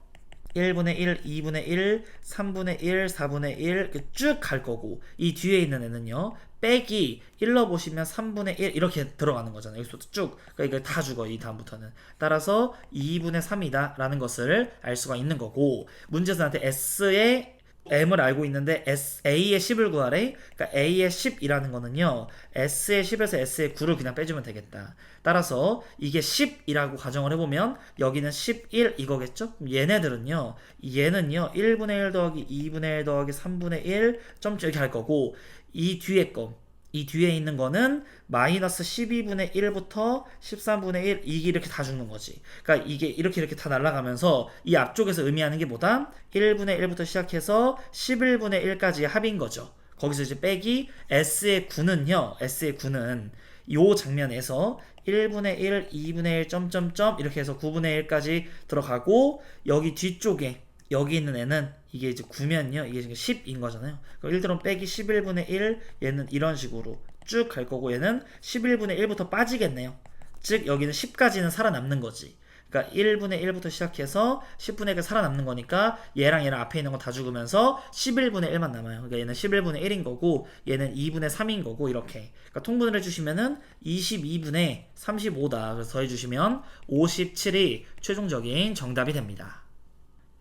1분의 1, 2분의 1, 3분의 1, 4분의 1 쭉 갈 거고 이 뒤에 있는 애는요 빼기 1 넣어보시면 3분의 1 이렇게 들어가는 거잖아요. 여기서부터 쭉. 그러니까 이거 다 죽어 이 다음부터는. 따라서 2분의 3이다 라는 것을 알 수가 있는 거고 문제에서 나한테 S의 M을 알고 있는데 A의 10을 구하래. 그러니까 A의 10이라는 거는요 S의 10에서 S의 9를 그냥 빼주면 되겠다. 따라서 이게 10이라고 가정을 해보면 여기는 11 이거겠죠? 그럼 얘네들은요 얘는요 1분의 1 더하기 2분의 1 더하기 3분의 1 점점 이렇게 할 거고 이 뒤에 거 이 뒤에 있는 거는 마이너스 12분의 1부터 13분의 1 이게 이렇게 다 죽는 거지. 그러니까 이게 이렇게 다 날아가면서 이 앞쪽에서 의미하는 게 뭐다? 1분의 1부터 시작해서 11분의 1까지의 합인 거죠. 거기서 이제 빼기 S의 9는요. S의 9는 요 장면에서 1분의 1, 2분의 1 점점점 이렇게 해서 9분의 1까지 들어가고 여기 뒤쪽에 여기 있는 애는 이게 이제 9면요 이게 지금 10인 거잖아요. 그럼 1 들어면 빼기 11분의 1 얘는 이런 식으로 쭉 갈 거고 얘는 11분의 1부터 빠지겠네요. 즉 여기는 10까지는 살아남는 거지. 그러니까 1분의 1부터 시작해서 10분의 1가 살아남는 거니까 얘랑 앞에 있는 거 다 죽으면서 11분의 1만 남아요. 그러니까 얘는 11분의 1인 거고 얘는 2분의 3인 거고 이렇게. 그러니까 통분을 해주시면은 22분의 35다. 그래서 더해주시면 57이 최종적인 정답이 됩니다.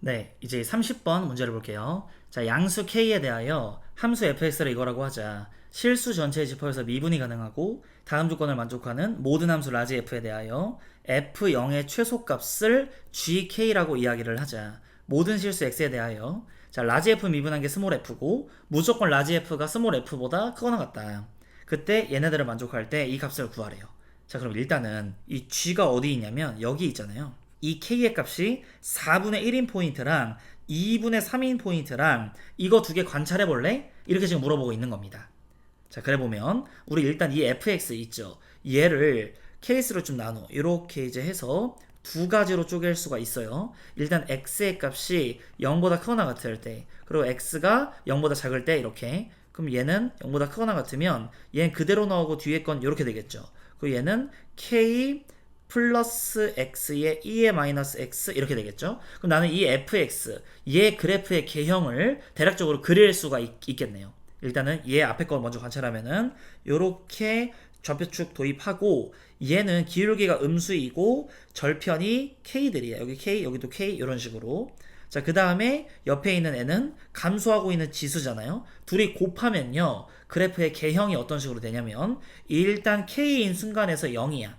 네, 이제 30번 문제를 볼게요. 자, 양수 k에 대하여 함수 fx를 이거라고 하자. 실수 전체의 지퍼에서 미분이 가능하고 다음 조건을 만족하는 모든 함수 라지 f에 대하여 f0의 최소값을 gk라고 이야기를 하자. 모든 실수 x에 대하여 자, 라지 f 미분한 게 스몰 f고 무조건 라지 f가 스몰 f보다 크거나 같다. 그때 얘네들을 만족할 때 이 값을 구하래요. 자, 그럼 일단은 이 g가 어디 있냐면 여기 있잖아요. 이 k의 값이 4분의 1인 포인트랑 2분의 3인 포인트랑 이거 두 개 관찰해 볼래? 이렇게 지금 물어보고 있는 겁니다. 자, 그래 보면 우리 일단 이 fx 있죠. 얘를 케이스로 좀 나눠 이렇게 이제 해서 두 가지로 쪼갤 수가 있어요. 일단 x의 값이 0보다 크거나 같을 때, 그리고 x가 0보다 작을 때 이렇게. 그럼 얘는 0보다 크거나 같으면 얘는 그대로 나오고 뒤에 건 이렇게 되겠죠. 그리고 얘는 k 플러스 x의 2의 마이너스 x 이렇게 되겠죠. 그럼 나는 이 fx 얘 그래프의 개형을 대략적으로 그릴 수가 있겠네요. 일단은 얘 앞에 거 먼저 관찰하면은 요렇게 좌표축 도입하고 얘는 기울기가 음수이고 절편이 k들이에요. 여기 k 여기도 k 이런 식으로. 자, 그 다음에 옆에 있는 n은 감소하고 있는 지수잖아요. 둘이 곱하면요 그래프의 개형이 어떤 식으로 되냐면 일단 k인 순간에서 0이야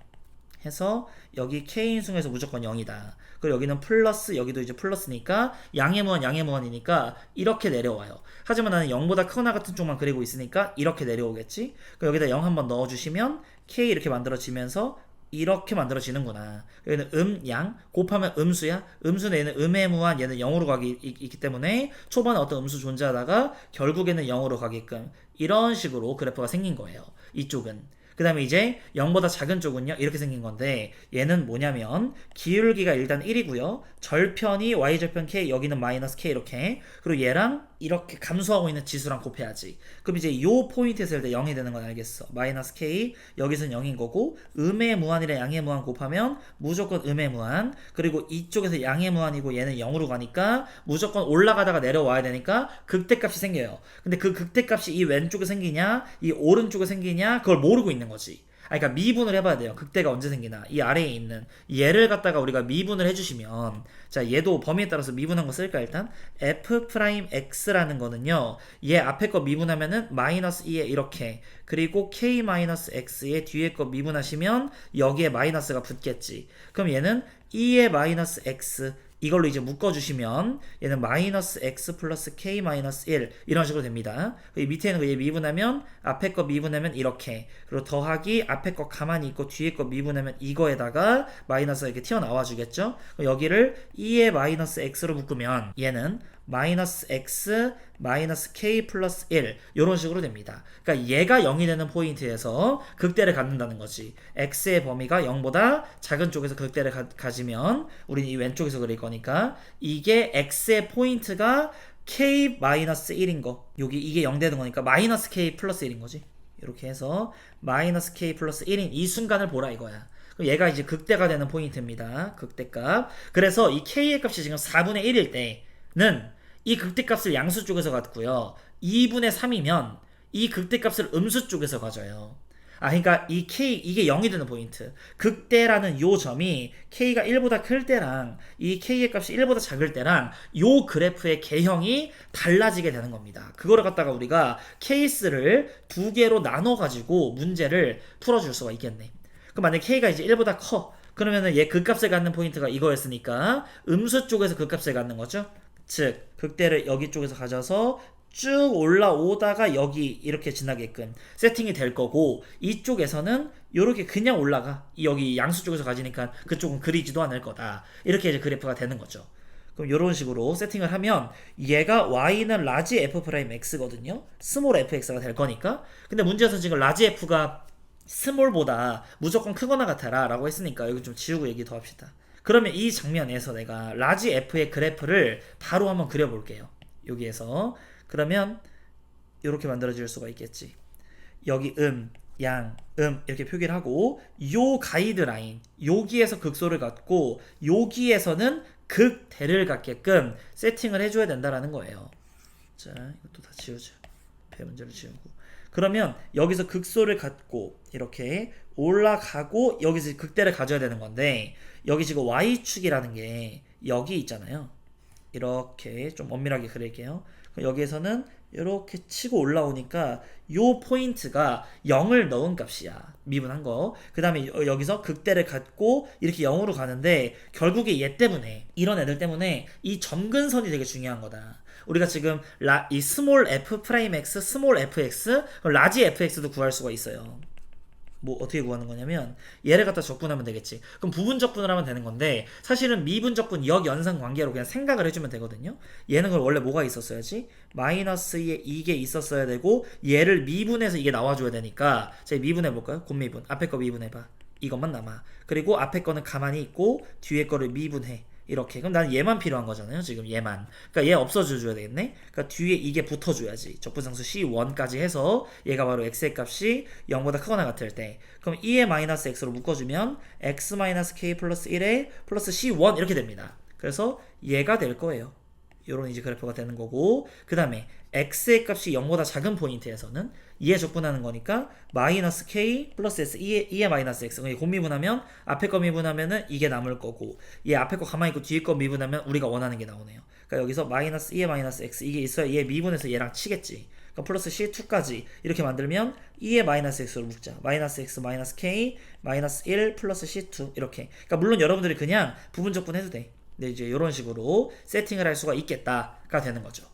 해서 여기 k인 순에서 무조건 0이다. 그리고 여기는 플러스, 여기도 이제 플러스니까 양의 무한이니까 이렇게 내려와요. 하지만 나는 0보다 크거나 같은 쪽만 그리고 있으니까 이렇게 내려오겠지. 그럼 여기다 0 한번 넣어주시면 k 이렇게 만들어지면서 이렇게 만들어지는구나. 여기는 양 곱하면 음수야. 음수는 얘는 음의 무한, 얘는 0으로 가기 있기 때문에 초반에 어떤 음수 존재하다가 결국에는 0으로 가게끔 이런 식으로 그래프가 생긴 거예요. 이쪽은. 그 다음에 이제 0보다 작은 쪽은요 이렇게 생긴 건데 얘는 뭐냐면 기울기가 일단 1이고요 절편이 y절편 k 여기는 마이너스 k 이렇게 그리고 얘랑 이렇게 감소하고 있는 지수랑 곱해야지. 그럼 이제 요 포인트에서 일 때 0이 되는 건 알겠어. 마이너스 k 여기서는 0인 거고 음의 무한이랑 양의 무한 곱하면 무조건 음의 무한. 그리고 이쪽에서 양의 무한이고 얘는 0으로 가니까 무조건 올라가다가 내려와야 되니까 극대값이 생겨요. 근데 그 극대값이 이 왼쪽에 생기냐 이 오른쪽에 생기냐 그걸 모르고 있는 거지. 그러니까 미분을 해봐야 돼요. 극대가 언제 생기나. 이 아래에 있는 얘를 갖다가 우리가 미분을 해주시면 자 얘도 범위에 따라서 미분한 거 쓸까 일단 f'x라는 거는요 얘 앞에 거 미분하면은 마이너스 2에 이렇게 그리고 k-x의 뒤에 거 미분하시면 여기에 마이너스가 붙겠지. 그럼 얘는 2의 마이너스 x 이걸로 이제 묶어주시면 얘는 마이너스 x 플러스 k 마이너스 1 이런 식으로 됩니다. 밑에 있는 거 얘 미분하면 앞에 거 미분하면 이렇게 그리고 더하기 앞에 거 가만히 있고 뒤에 거 미분하면 이거에다가 마이너스가 이렇게 튀어나와 주겠죠. 여기를 2의 마이너스 x로 묶으면 얘는 마이너스 x 마이너스 k 플러스 1 이런 식으로 됩니다. 그러니까 얘가 0이 되는 포인트에서 극대를 갖는다는 거지. x의 범위가 0보다 작은 쪽에서 극대를 가지면 우리는 이 왼쪽에서 그릴 거니까 이게 x의 포인트가 k 마이너스 1인 거 여기 이게 0 되는 거니까 마이너스 k 플러스 1인 거지. 이렇게 해서 마이너스 k 플러스 1인 이 순간을 보라 이거야. 얘가 이제 극대가 되는 포인트입니다. 극대값. 그래서 이 k의 값이 지금 4분의 1일 때는 이 극대값을 양수 쪽에서 갖고요 2분의 3이면 이 극대값을 음수 쪽에서 가져요. 그러니까 이 k 이게 0이 되는 포인트 극대라는 요 점이 k가 1보다 클 때랑 이 k의 값이 1보다 작을 때랑 요 그래프의 개형이 달라지게 되는 겁니다. 그거를 갖다가 우리가 케이스를 두 개로 나눠 가지고 문제를 풀어줄 수가 있겠네. 그럼 만약에 k가 이제 1보다 커 그러면은 얘 극값을 갖는 포인트가 이거였으니까 음수 쪽에서 극값을 갖는 거죠. 즉 극대를 여기 쪽에서 가져서 쭉 올라오다가 여기 이렇게 지나게끔 세팅이 될 거고 이쪽에서는 이렇게 그냥 올라가 여기 양수 쪽에서 가지니까 그쪽은 그리지도 않을 거다. 이렇게 이제 그래프가 되는 거죠. 그럼 이런 식으로 세팅을 하면 얘가 y는 라지 f'x거든요. 스몰 fx가 될 거니까. 근데 문제에서 지금 라지 f가 스몰보다 무조건 크거나 같아라 라고 했으니까 여기 좀 지우고 얘기 더 합시다. 그러면 이 장면에서 내가 라지 f의 그래프를 바로 한번 그려볼게요. 여기에서 그러면 이렇게 만들어질 수가 있겠지. 여기 양, 이렇게 표기를 하고 요 가이드라인 여기에서 극소를 갖고 여기에서는 극대를 갖게끔 세팅을 해줘야 된다라는 거예요. 자, 이것도 다 지우자. 배 문제를 지우고. 그러면 여기서 극소를 갖고 이렇게 올라가고 여기서 극대를 가져야 되는 건데 여기 지금 y축이라는 게 여기 있잖아요. 이렇게 좀 엄밀하게 그릴게요. 여기에서는 이렇게 치고 올라오니까 요 포인트가 0을 넣은 값이야. 미분한 거. 그 다음에 여기서 극대를 갖고 이렇게 0으로 가는데 결국에 얘 때문에 이런 애들 때문에 이 점근선이 되게 중요한 거다. 우리가 지금 이 스몰 f 프라임 x, 스몰 fx, 라지 fx도 구할 수가 있어요. 뭐 어떻게 구하는 거냐면 얘를 갖다 적분하면 되겠지. 그럼 부분 적분을 하면 되는 건데 사실은 미분 적분 역연상 관계로 그냥 생각을 해주면 되거든요. 얘는 그럼 원래 뭐가 있었어야지? 마이너스에 이게 있었어야 되고 얘를 미분해서 이게 나와줘야 되니까 제가 미분해볼까요? 곱미분. 앞에 거 미분해봐. 이것만 남아. 그리고 앞에 거는 가만히 있고 뒤에 거를 미분해. 이렇게. 그럼 나는 얘만 필요한 거잖아요. 지금 얘만. 그러니까 얘 없어줘야 되겠네. 그러니까 뒤에 이게 붙어줘야지. 적분상수 C1까지 해서 얘가 바로 x의 값이 0보다 크거나 같을 때. 그럼 2의 마이너스 x로 묶어주면 x 마이너스 k 플러스 1에 플러스 C1 이렇게 됩니다. 그래서 얘가 될 거예요. 요런 이제 그래프가 되는 거고 그 다음에 x의 값이 0보다 작은 포인트에서는 2에 적분하는 거니까 마이너스 k 플러스 s 2의 마이너스 x 곱미분하면 앞에 거 미분하면은 이게 남을 거고 얘 앞에 거 가만히 있고 뒤에 거 미분하면 우리가 원하는 게 나오네요. 그러니까 여기서 마이너스 2의 마이너스 x 이게 있어야 얘 미분해서 얘랑 치겠지. 그러니까 플러스 c2까지 이렇게 만들면 2의 마이너스 x로 묶자. 마이너스 x 마이너스 k 마이너스 1 플러스 c2 이렇게. 그러니까 물론 여러분들이 그냥 부분 적분 해도 돼. 근데 이제 이런 식으로 세팅을 할 수가 있겠다가 되는 거죠.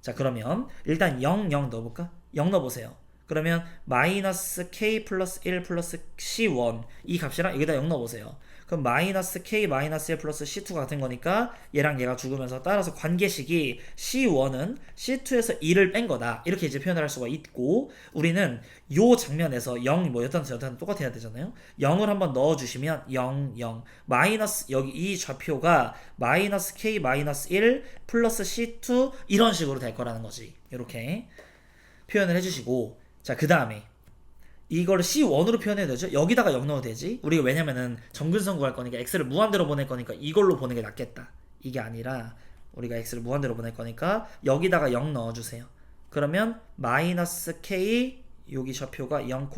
자 그러면 일단 0 넣어볼까? 0 넣어보세요. 그러면 마이너스 k 플러스 1 플러스 c1 이 값이랑 여기다 0 넣어보세요. 그럼 마이너스 k 마이너스 1 플러스 c2가 같은 거니까 얘랑 얘가 죽으면서 따라서 관계식이 c1은 c2에서 2를 뺀 거다. 이렇게 이제 표현을 할 수가 있고 우리는 요 장면에서 0 뭐 여튼 똑같아야 되잖아요. 0을 한번 넣어주시면 0 0 마이너스 여기 이 좌표가 마이너스 k 마이너스 1 플러스 c2 이런 식으로 될 거라는 거지. 이렇게 표현을 해주시고 자 그 다음에 이걸 C1으로 표현해도 되죠? 여기다가 0 넣어도 되지? 우리가 왜냐면은 점근선 구할 거니까 x를 무한대로 보낼 거니까 이걸로 보는 게 낫겠다. 이게 아니라 우리가 x를 무한대로 보낼 거니까 여기다가 0 넣어주세요. 그러면 마이너스 k 여기 좌표가 0,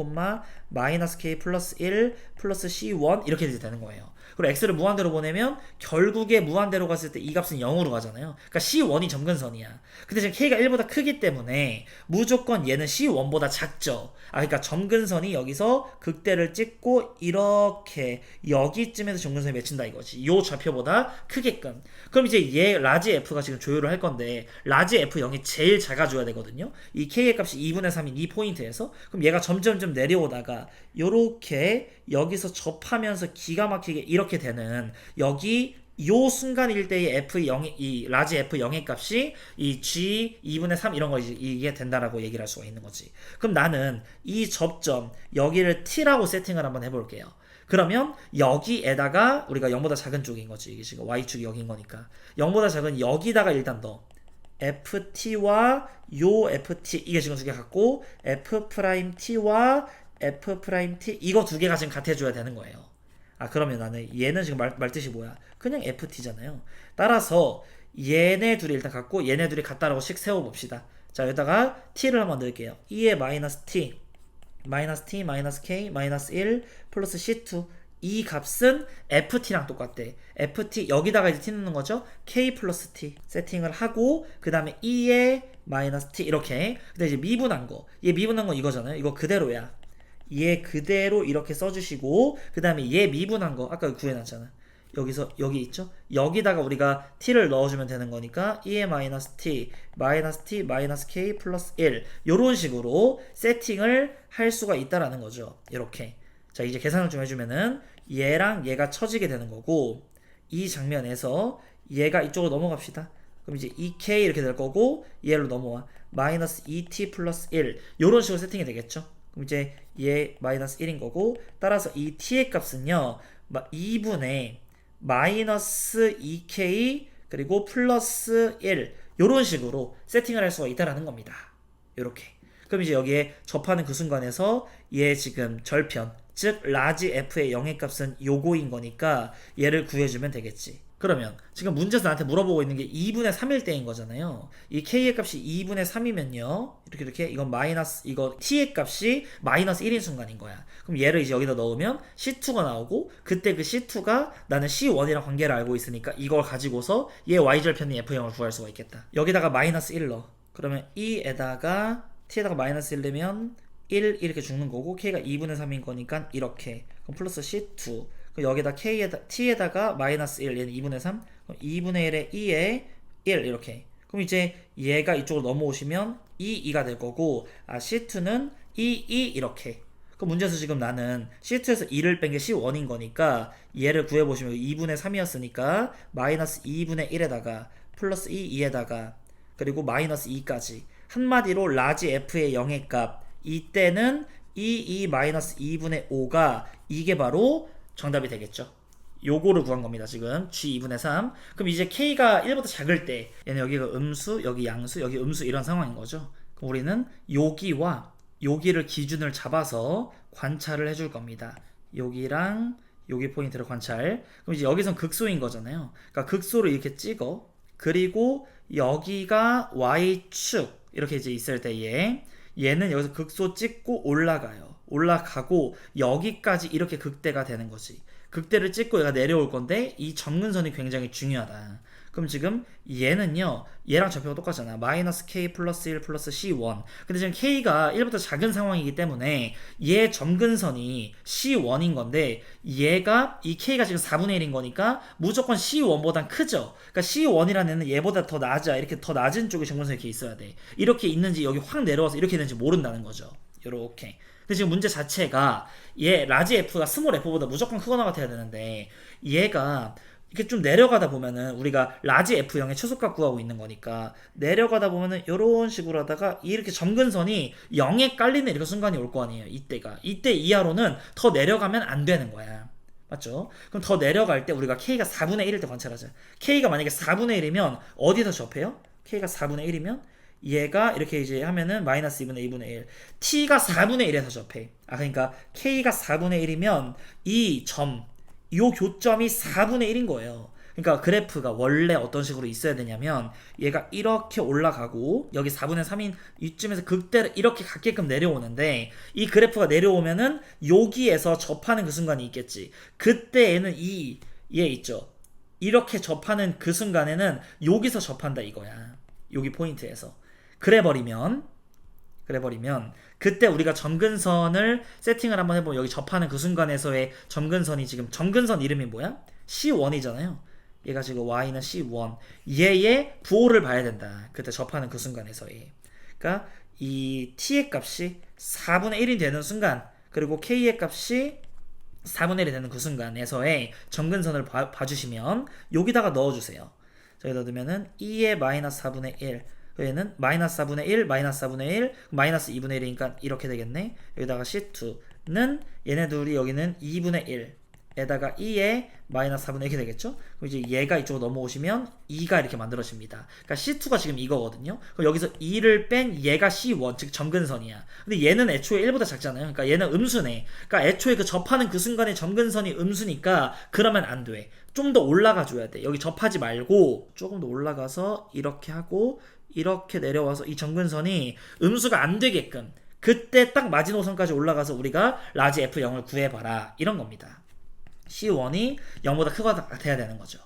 마이너스 k 플러스 1 플러스 c1 이렇게 되는 거예요. 그리고 x를 무한대로 보내면 결국에 무한대로 갔을 때 이 값은 0으로 가잖아요. 그러니까 c1이 점근선이야. 근데 지금 k가 1보다 크기 때문에 무조건 얘는 c1보다 작죠. 그러니까 점근선이 여기서 극대를 찍고 이렇게 여기쯤에서 점근선이 맺힌다 이거지. 요 좌표보다 크게끔. 그럼 이제 얘 라지 f가 지금 조율을 할 건데 라지 f0이 제일 작아져야 되거든요. 이 k의 값이 2분의 3인 이 포인트에서 그럼 얘가 점점점 내려오다가 요렇게 여기서 접하면서 기가 막히게 이렇게 되는 여기 요 순간일 때의 F0, 이 라지 F0의 값이 이 G 2분의 3 이런 거 이게 된다라고 얘기를 할 수가 있는 거지. 그럼 나는 이 접점 여기를 T라고 세팅을 한번 해볼게요. 그러면 여기에다가 우리가 0보다 작은 쪽인 거지. 이게 지금 Y축이 여기인 거니까 0보다 작은 여기다가 일단 넣어. FT와 요 FT 이게 지금 두 개 같고 F'T와 F'T 이거 두 개가 지금 같아줘야 되는 거예요. 그러면 나는 얘는 지금 말 뜻이 뭐야? 그냥 FT잖아요. 따라서 얘네 둘이 일단 같고 얘네 둘이 같다라고 식 세워봅시다. 자 여기다가 T를 한번 넣을게요. 2의 마이너스 T 마이너스 T 마이너스 K 마이너스 1 플러스 C2 이 값은 FT랑 똑같대. FT 여기다가 이제 T 넣는 거죠. K 플러스 T 세팅을 하고 그 다음에 2의 마이너스 T 이렇게. 근데 이제 미분한 거 얘 미분한 거 이거잖아요. 이거 그대로야. 얘 그대로 이렇게 써주시고 그 다음에 얘 미분한 거 아까 구해놨잖아. 여기서 여기 있죠? 여기다가 우리가 t를 넣어주면 되는 거니까 2의 마이너스 t 마이너스 k 플러스 1 요런 식으로 세팅을 할 수가 있다라는 거죠. 이렇게. 자 이제 계산을 좀 해주면은 얘랑 얘가 쳐지게 되는 거고 이 장면에서 얘가 이쪽으로 넘어갑시다. 그럼 이제 2k 이렇게 될 거고 얘로 넘어와 마이너스 2t 플러스 1 요런 식으로 세팅이 되겠죠. 그럼 이제 얘 마이너스 1인 거고 따라서 이 t의 값은요 2분의 마이너스 2k 그리고 플러스 1 요런 식으로 세팅을 할 수가 있다라는 겁니다. 요렇게. 그럼 이제 여기에 접하는 그 순간에서 얘 지금 절편, 즉 라지 f의 영의 값은 요거인 거니까 얘를 구해주면 되겠지. 그러면 지금 문제에서 나한테 물어보고 있는 게 2분의 3일 때인 거잖아요. 이 k의 값이 2분의 3이면요. 이렇게 이건 마이너스, 이거 t의 값이 마이너스 1인 순간인 거야. 그럼 얘를 이제 여기다 넣으면 c2가 나오고, 그때 그 c2가 나는 c1이랑 관계를 알고 있으니까 이걸 가지고서 얘 y절편의 f0을 구할 수가 있겠다. 여기다가 마이너스 1 넣어. 그러면 2에다가 t에다가 마이너스 1 넣으면 1 이렇게 죽는 거고, k가 2분의 3인 거니까 이렇게. 그럼 플러스 c2. 여기다 t에다가 마이너스 1, 얘는 2분의 3, 그럼 2분의 1에 2에 1 이렇게. 그럼 이제 얘가 이쪽으로 넘어오시면 2가 될 거고, C2는 2 이렇게. 그럼 문제에서 지금 나는 C2에서 2를 뺀 게 C1인 거니까 얘를 구해보시면 2분의 3이었으니까 마이너스 2분의 1에다가 플러스 2에다가 그리고 마이너스 2까지. 한마디로 라지 f의 영의 값, 이때는 2 마이너스 2분의 5가 이게 바로 정답이 되겠죠. 요거를 구한 겁니다. 지금 g2분의 3. 그럼 이제 k가 1보다 작을 때 얘는 여기가 음수, 여기 양수, 여기 음수 이런 상황인 거죠. 그럼 우리는 여기와 여기를 기준을 잡아서 관찰을 해줄 겁니다. 여기랑 여기 포인트를 관찰. 그럼 이제 여기선 극소인 거잖아요. 그러니까 극소를 이렇게 찍어. 그리고 여기가 y축 이렇게 이제 있을 때에 얘는 여기서 극소 찍고 올라가고 여기까지 이렇게 극대가 되는 거지. 극대를 찍고 얘가 내려올 건데 이 점근선이 굉장히 중요하다. 그럼 지금 얘는요, 얘랑 좌표가 똑같잖아. 마이너스 k 플러스 1 플러스 c1. 근데 지금 k가 1보다 작은 상황이기 때문에 얘 점근선이 c1인 건데 얘가 이 k가 지금 4분의 1인 거니까 무조건 c1보단 크죠. 그러니까 c1이라는 애는 얘보다 더 낮아. 이렇게 더 낮은 쪽에 점근선이 이렇게 있어야 돼. 이렇게 있는지 여기 확 내려와서 이렇게 있는지 모른다는 거죠. 요렇게. 근데 지금 문제 자체가 얘 라지 f가 스몰 f보다 무조건 크거나 같아야 되는데 얘가 이렇게 좀 내려가다 보면은 우리가 라지 f0의 최소값 구하고 있는 거니까 내려가다 보면은 이런 식으로 하다가 이렇게 점근선이 0에 깔리는 이렇게 순간이 올 거 아니에요. 이때 이하로는 더 내려가면 안 되는 거야. 맞죠? 그럼 더 내려갈 때 우리가 k가 4분의 1일 때 관찰하자. k가 만약에 4분의 1이면 어디서 접해요? k가 4분의 1이면 얘가 이렇게 이제 하면은 마이너스 2분의 2분의 1. t가 4분의 1에서 접해. 그러니까 k가 4분의 1이면 요 교점이 4분의 1인 거예요. 그러니까 그래프가 원래 어떤 식으로 있어야 되냐면 얘가 이렇게 올라가고 여기 4분의 3인 이쯤에서 극대를 이렇게 갖게끔 내려오는데 이 그래프가 내려오면은 여기에서 접하는 그 순간이 있겠지. 그때 얘는 얘 있죠. 이렇게 접하는 그 순간에는 여기서 접한다 이거야. 여기 포인트에서. 그래버리면 그때 우리가 점근선을 세팅을 한번 해보면 여기 접하는 그 순간에서의 점근선이 지금 점근선 이름이 뭐야? C1이잖아요. 얘가 지금 Y는 C1. 얘의 부호를 봐야 된다. 그때 접하는 그 순간에서의. 그러니까 이 T의 값이 4분의 1이 되는 순간, 그리고 K의 값이 4분의 1이 되는 그 순간에서의 점근선을 봐주시면 여기다가 넣어주세요. 여기다 넣으면은 2의 마이너스 4분의 1, 얘는 마이너스 4분의 1, 마이너스 4분의 1, 마이너스 2분의 1이니까 이렇게 되겠네. 여기다가 C2는 얘네들이 여기는 2분의 1에다가 2에 마이너스 4분의 1이 되겠죠? 그럼 이제 얘가 이쪽으로 넘어오시면 2가 이렇게 만들어집니다. 그러니까 C2가 지금 이거거든요. 그럼 여기서 2를 뺀 얘가 C1, 즉 점근선이야. 근데 얘는 애초에 1보다 작잖아요. 그러니까 얘는 음수네. 그러니까 애초에 그 접하는 그 순간에 점근선이 음수니까 그러면 안 돼. 좀 더 올라가 줘야 돼. 여기 접하지 말고 조금 더 올라가서 이렇게 하고 이렇게 내려와서 이 점근선이 음수가 안 되게끔 그때 딱 마지노선까지 올라가서 우리가 라지 F0을 구해봐라 이런 겁니다. C1이 0보다 크거나 같아야 되는 거죠.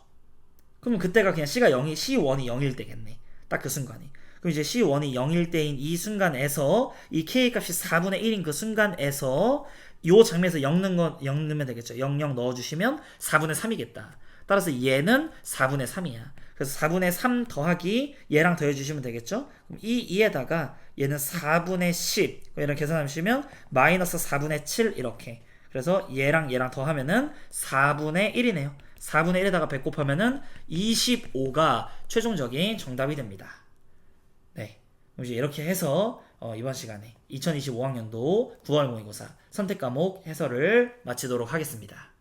그러면 그때가 그냥 C1이 0일 때겠네. 딱 그 순간이. 그럼 이제 C1이 0일 때인 이 순간에서 이 K 값이 4분의 1인 그 순간에서 요 장면에서 0 넣으면 되겠죠. 0 넣어주시면 4분의 3이겠다. 따라서 얘는 4분의 3이야. 그래서 4분의 3 더하기 얘랑 더해주시면 되겠죠. 그럼 이 2에다가 얘는 4분의 10 이렇게 계산하시면 마이너스 4분의 7 이렇게. 그래서 얘랑 더하면은 4분의 1이네요. 4분의 1에다가 100 곱하면은 25가 최종적인 정답이 됩니다. 네. 그럼 이제 이렇게 해서 이번 시간에 2025학년도 9월 모의고사 선택 과목 해설을 마치도록 하겠습니다.